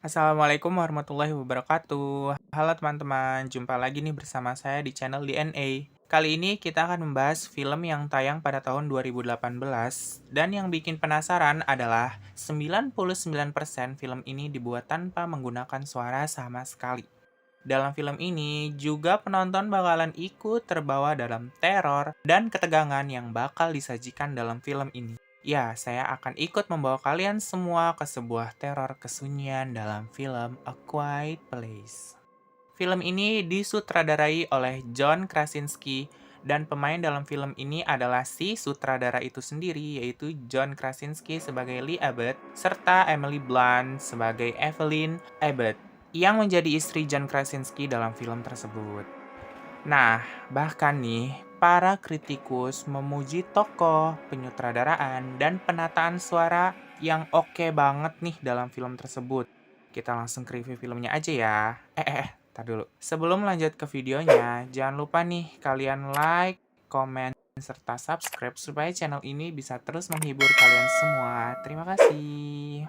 Assalamualaikum warahmatullahi wabarakatuh. Halo teman-teman, jumpa lagi nih bersama saya di channel DNA. Kali ini kita akan membahas film yang tayang pada tahun 2018 dan yang bikin penasaran adalah 99% film ini dibuat tanpa menggunakan suara sama sekali. Dalam film ini juga penonton bakalan ikut terbawa dalam teror dan ketegangan yang bakal disajikan dalam film ini. Ya, saya akan ikut membawa kalian semua ke sebuah teror kesunyian dalam film A Quiet Place. Film ini disutradarai oleh John Krasinski dan pemain dalam film ini adalah si sutradara itu sendiri, yaitu John Krasinski sebagai Lee Abbott serta Emily Blunt sebagai Evelyn Abbott yang menjadi istri John Krasinski dalam film tersebut. Nah, bahkan nih, para kritikus memuji tokoh, penyutradaraan, dan penataan suara yang oke banget nih dalam film tersebut. Kita langsung ke review filmnya aja ya. Tar dulu. Sebelum lanjut ke videonya, jangan lupa nih kalian like, komen, serta subscribe supaya channel ini bisa terus menghibur kalian semua. Terima kasih.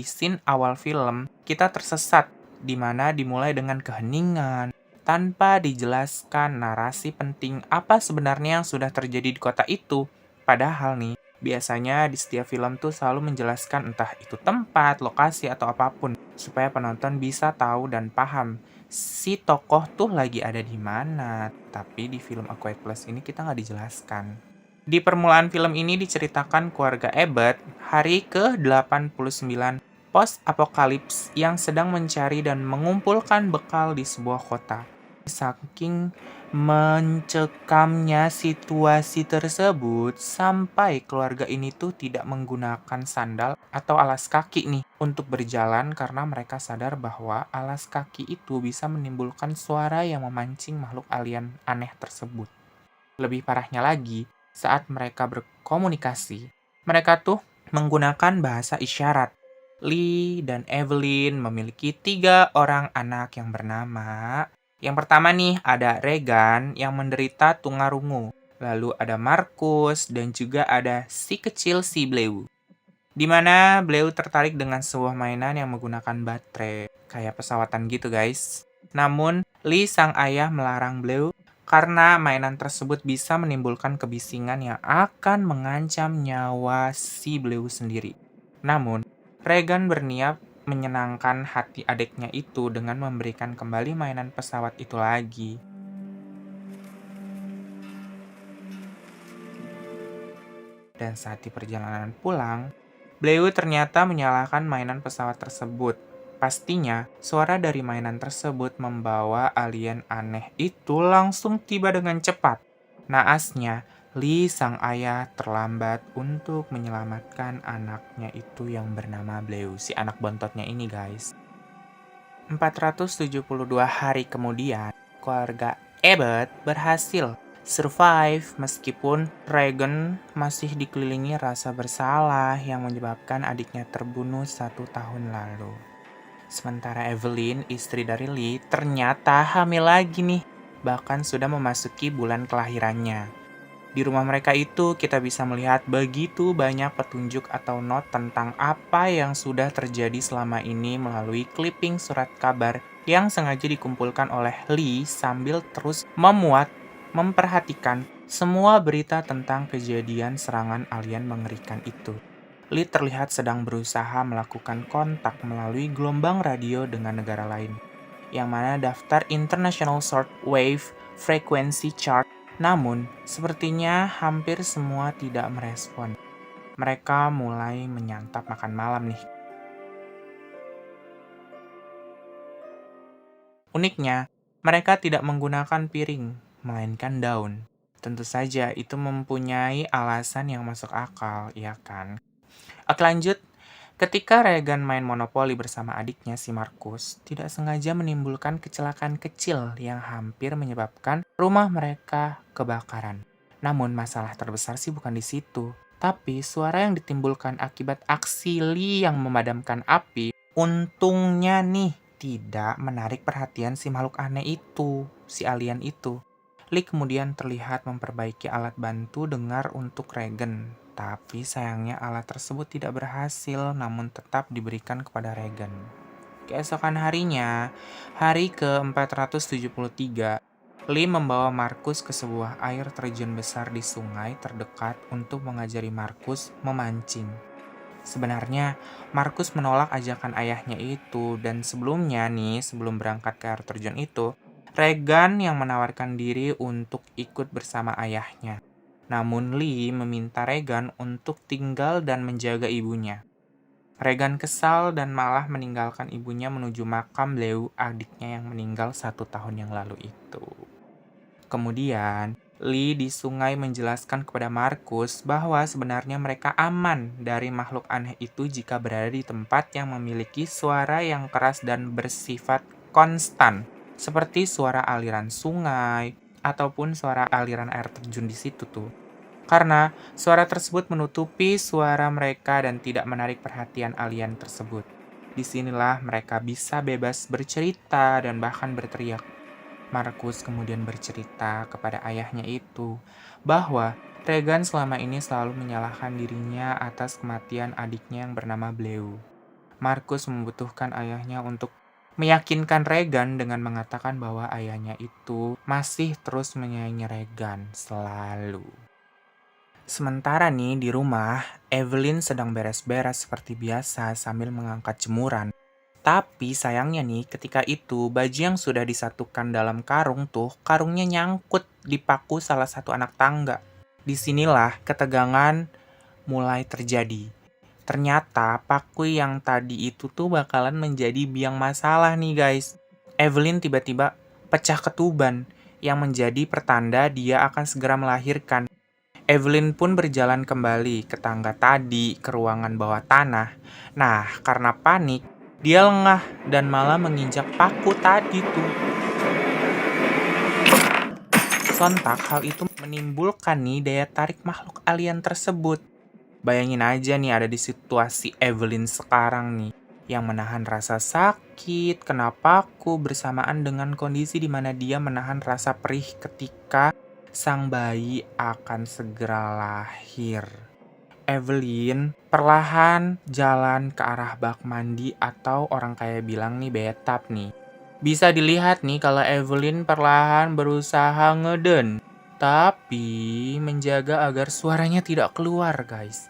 Di scene awal film, kita tersesat, di mana dimulai dengan keheningan, tanpa dijelaskan narasi penting apa sebenarnya yang sudah terjadi di kota itu. Padahal nih, biasanya di setiap film tuh selalu menjelaskan entah itu tempat, lokasi, atau apapun, supaya penonton bisa tahu dan paham si tokoh tuh lagi ada di mana. Tapi di film A Quiet Place ini kita nggak dijelaskan. Di permulaan film ini diceritakan keluarga Abbott hari ke-89 post-apokalips yang sedang mencari dan mengumpulkan bekal di sebuah kota. Saking mencekamnya situasi tersebut, sampai keluarga ini tuh tidak menggunakan sandal atau alas kaki nih untuk berjalan karena mereka sadar bahwa alas kaki itu bisa menimbulkan suara yang memancing makhluk alien aneh tersebut. Lebih parahnya lagi, saat mereka berkomunikasi, mereka tuh menggunakan bahasa isyarat. Lee dan Evelyn memiliki 3 orang anak yang bernama. Yang pertama nih ada Regan yang menderita tunarungu. Lalu ada Marcus dan juga ada si kecil si Bleu. Di mana Bleu tertarik dengan sebuah mainan yang menggunakan baterai. Kayak pesawatan gitu guys. Namun, Lee sang ayah melarang Bleu karena mainan tersebut bisa menimbulkan kebisingan yang akan mengancam nyawa si Bleu sendiri. Namun, Regan berniat menyenangkan hati adiknya itu dengan memberikan kembali mainan pesawat itu lagi. Dan saat di perjalanan pulang, Bleu ternyata menyalakan mainan pesawat tersebut. Pastinya, suara dari mainan tersebut membawa alien aneh itu langsung tiba dengan cepat. Naasnya, Lee sang ayah terlambat untuk menyelamatkan anaknya itu yang bernama Bleu, si anak bontotnya ini guys. 472 hari kemudian, keluarga Abbott berhasil survive meskipun Regan masih dikelilingi rasa bersalah yang menyebabkan adiknya terbunuh 1 tahun lalu. Sementara Evelyn, istri dari Lee, ternyata hamil lagi nih, bahkan sudah memasuki bulan kelahirannya. Di rumah mereka itu kita bisa melihat begitu banyak petunjuk atau not tentang apa yang sudah terjadi selama ini melalui clipping surat kabar yang sengaja dikumpulkan oleh Lee sambil terus memperhatikan semua berita tentang kejadian serangan alien mengerikan itu. Lee terlihat sedang berusaha melakukan kontak melalui gelombang radio dengan negara lain, yang mana daftar International Shortwave Frequency Chart. Namun, sepertinya hampir semua tidak merespon. Mereka mulai menyantap makan malam nih. Uniknya, mereka tidak menggunakan piring, melainkan daun. Tentu saja itu mempunyai alasan yang masuk akal, ya kan? Oke lanjut, ketika Regan main monopoli bersama adiknya si Marcus, tidak sengaja menimbulkan kecelakaan kecil yang hampir menyebabkan rumah mereka kebakaran. Namun masalah terbesar sih bukan di situ, tapi suara yang ditimbulkan akibat aksi Lee yang memadamkan api, untungnya nih tidak menarik perhatian si makhluk aneh itu, si alien itu. Lee kemudian terlihat memperbaiki alat bantu dengar untuk Regan. Tapi sayangnya alat tersebut tidak berhasil, namun tetap diberikan kepada Regan. Keesokan harinya, hari ke-473, Lee membawa Markus ke sebuah air terjun besar di sungai terdekat untuk mengajari Markus memancing. Sebenarnya, Markus menolak ajakan ayahnya itu, dan sebelum berangkat ke air terjun itu, Regan yang menawarkan diri untuk ikut bersama ayahnya. Namun Lee meminta Regan untuk tinggal dan menjaga ibunya. Regan kesal dan malah meninggalkan ibunya menuju makam Bleu, adiknya yang meninggal 1 tahun yang lalu itu. Kemudian, Lee di sungai menjelaskan kepada Markus bahwa sebenarnya mereka aman dari makhluk aneh itu jika berada di tempat yang memiliki suara yang keras dan bersifat konstan, seperti suara aliran sungai ataupun suara aliran air terjun di situ tuh. Karena suara tersebut menutupi suara mereka dan tidak menarik perhatian alien tersebut. Disinilah mereka bisa bebas bercerita dan bahkan berteriak. Markus kemudian bercerita kepada ayahnya itu bahwa Regan selama ini selalu menyalahkan dirinya atas kematian adiknya yang bernama Bleu. Markus membutuhkan ayahnya untuk meyakinkan Regan dengan mengatakan bahwa ayahnya itu masih terus menyayangi Regan selalu. Sementara nih di rumah, Evelyn sedang beres-beres seperti biasa sambil mengangkat jemuran. Tapi sayangnya nih, ketika itu baju yang sudah disatukan dalam karung tuh, karungnya nyangkut di paku salah satu anak tangga. Disinilah ketegangan mulai terjadi. Ternyata paku yang tadi itu tuh bakalan menjadi biang masalah nih guys. Evelyn tiba-tiba pecah ketuban yang menjadi pertanda dia akan segera melahirkan. Evelyn pun berjalan kembali ke tangga tadi, ke ruangan bawah tanah. Nah, karena panik, dia lengah dan malah menginjak paku tadi tuh. Sontak, hal itu menimbulkan nih daya tarik makhluk alien tersebut. Bayangin aja nih ada di situasi Evelyn sekarang nih, yang menahan rasa sakit, kena paku bersamaan dengan kondisi di mana dia menahan rasa perih ketika sang bayi akan segera lahir. Evelyn perlahan jalan ke arah bak mandi atau orang kaya bilang nih bathtub nih. Bisa dilihat nih kalau Evelyn perlahan berusaha ngeden, tapi menjaga agar suaranya tidak keluar guys.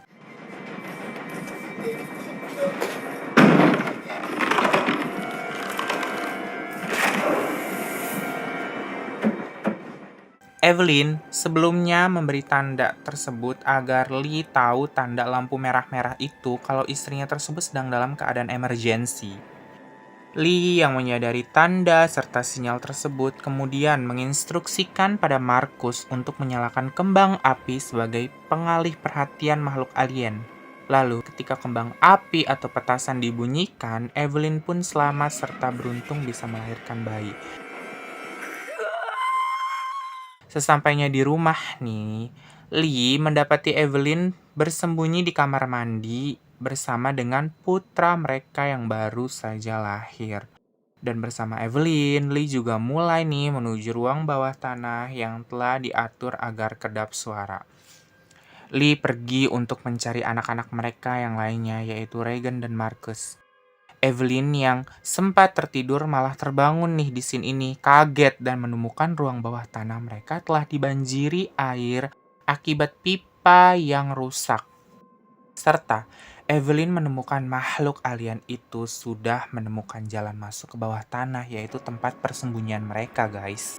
Evelyn sebelumnya memberi tanda tersebut agar Lee tahu tanda lampu merah-merah itu kalau istrinya tersebut sedang dalam keadaan emergensi. Lee yang menyadari tanda serta sinyal tersebut kemudian menginstruksikan pada Markus untuk menyalakan kembang api sebagai pengalih perhatian makhluk alien. Lalu ketika kembang api atau petasan dibunyikan, Evelyn pun selamat serta beruntung bisa melahirkan bayi. Sesampainya di rumah nih, Lee mendapati Evelyn bersembunyi di kamar mandi bersama dengan putra mereka yang baru saja lahir. Dan bersama Evelyn, Lee juga mulai nih menuju ruang bawah tanah yang telah diatur agar kedap suara. Lee pergi untuk mencari anak-anak mereka yang lainnya, yaitu Regan dan Markus. Evelyn yang sempat tertidur malah terbangun nih di scene ini, kaget dan menemukan ruang bawah tanah mereka telah dibanjiri air akibat pipa yang rusak. Serta Evelyn menemukan makhluk alien itu sudah menemukan jalan masuk ke bawah tanah, yaitu tempat persembunyian mereka guys.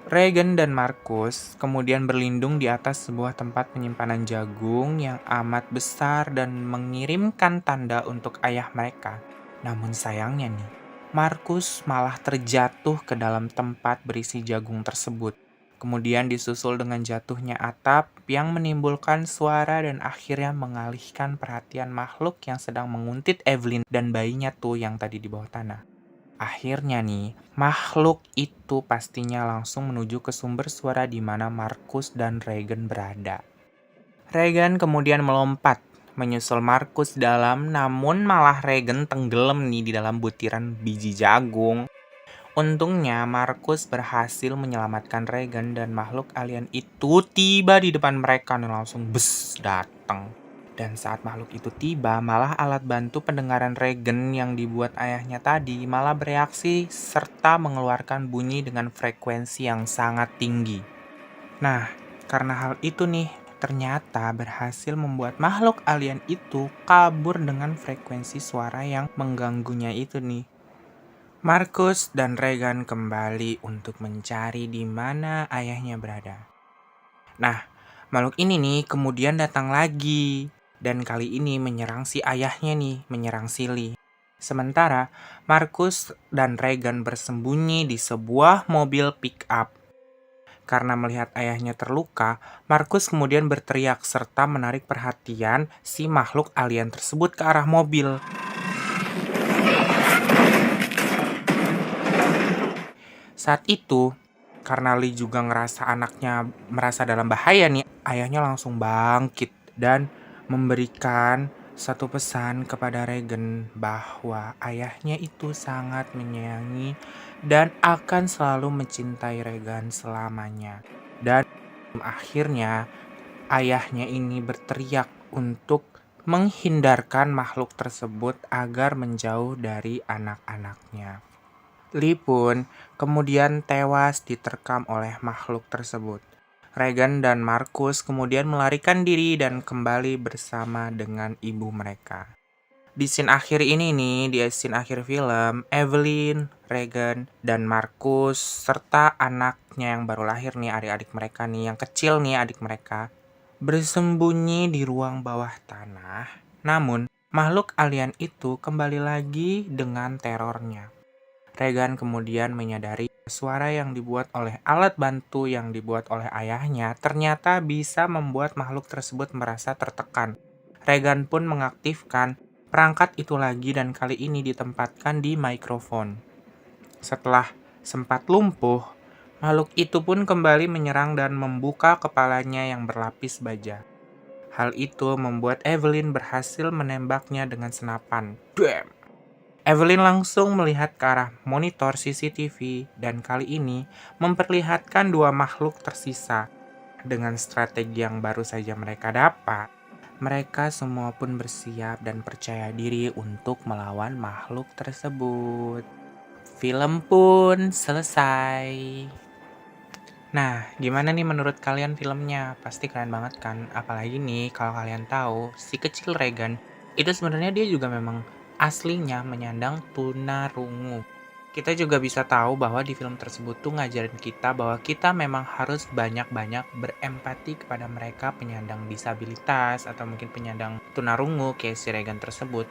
Regan dan Markus kemudian berlindung di atas sebuah tempat penyimpanan jagung yang amat besar dan mengirimkan tanda untuk ayah mereka. Namun sayangnya nih, Markus malah terjatuh ke dalam tempat berisi jagung tersebut. Kemudian disusul dengan jatuhnya atap yang menimbulkan suara dan akhirnya mengalihkan perhatian makhluk yang sedang menguntit Evelyn dan bayinya tuh yang tadi di bawah tanah. Akhirnya nih, makhluk itu pastinya langsung menuju ke sumber suara di mana Markus dan Regan berada. Regan kemudian melompat, menyusul Markus dalam, namun malah Regan tenggelam nih di dalam butiran biji jagung. Untungnya, Markus berhasil menyelamatkan Regan dan makhluk alien itu tiba di depan mereka dan langsung datang. Dan saat makhluk itu tiba, malah alat bantu pendengaran Regan yang dibuat ayahnya tadi malah bereaksi serta mengeluarkan bunyi dengan frekuensi yang sangat tinggi. Nah, karena hal itu nih, ternyata berhasil membuat makhluk alien itu kabur dengan frekuensi suara yang mengganggunya itu nih. Markus dan Regan kembali untuk mencari di mana ayahnya berada. Nah, makhluk ini nih kemudian datang lagi dan kali ini menyerang si ayahnya nih, menyerang Silly. Sementara Markus dan Regan bersembunyi di sebuah mobil pick-up. Karena melihat ayahnya terluka, Markus kemudian berteriak serta menarik perhatian si makhluk alien tersebut ke arah mobil. Saat itu, karena Lee juga ngerasa anaknya merasa dalam bahaya nih, ayahnya langsung bangkit dan memberikan satu pesan kepada Regan bahwa ayahnya itu sangat menyayangi dan akan selalu mencintai Regan selamanya. Dan akhirnya ayahnya ini berteriak untuk menghindarkan makhluk tersebut agar menjauh dari anak-anaknya. Lee pun kemudian tewas diterkam oleh makhluk tersebut. Regan dan Markus kemudian melarikan diri dan kembali bersama dengan ibu mereka. Di scene akhir ini nih, di scene akhir film, Evelyn, Regan, dan Markus, serta anaknya yang baru lahir nih, adik-adik mereka nih, yang kecil nih adik mereka, bersembunyi di ruang bawah tanah. Namun, makhluk alien itu kembali lagi dengan terornya. Regan kemudian menyadari suara yang dibuat oleh alat bantu yang dibuat oleh ayahnya ternyata bisa membuat makhluk tersebut merasa tertekan. Regan pun mengaktifkan perangkat itu lagi dan kali ini ditempatkan di mikrofon. Setelah sempat lumpuh, makhluk itu pun kembali menyerang dan membuka kepalanya yang berlapis baja. Hal itu membuat Evelyn berhasil menembaknya dengan senapan. Damn! Evelyn langsung melihat ke arah monitor CCTV dan kali ini memperlihatkan dua makhluk tersisa. Dengan strategi yang baru saja mereka dapat, mereka semua pun bersiap dan percaya diri untuk melawan makhluk tersebut. Film pun selesai. Nah, gimana nih menurut kalian filmnya? Pasti keren banget kan? Apalagi nih kalau kalian tahu si kecil Regan itu sebenarnya dia juga memang aslinya menyandang tunarungu. Kita juga bisa tahu bahwa di film tersebut tuh ngajarin kita bahwa kita memang harus banyak-banyak berempati kepada mereka penyandang disabilitas atau mungkin penyandang tunarungu kayak si Regan tersebut.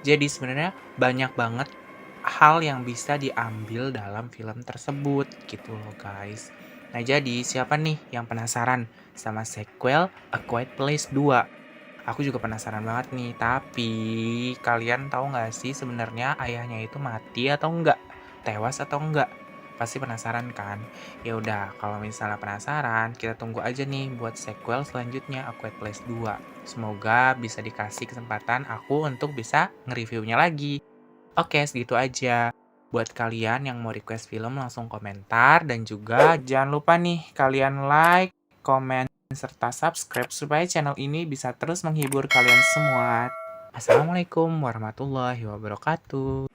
Jadi sebenarnya banyak banget hal yang bisa diambil dalam film tersebut gitu loh guys. Nah jadi siapa nih yang penasaran sama sequel A Quiet Place 2? Aku juga penasaran banget nih, tapi kalian tahu nggak sih sebenarnya ayahnya itu mati atau enggak? Tewas atau enggak? Pasti penasaran kan? Ya udah, kalau misalnya penasaran, kita tunggu aja nih buat sequel selanjutnya A Quiet Place 2. Semoga bisa dikasih kesempatan aku untuk bisa nge-reviewnya lagi. Oke, segitu aja. Buat kalian yang mau request film langsung komentar dan juga jangan lupa nih kalian like, komen, serta subscribe supaya channel ini bisa terus menghibur kalian semua. Assalamualaikum warahmatullahi wabarakatuh.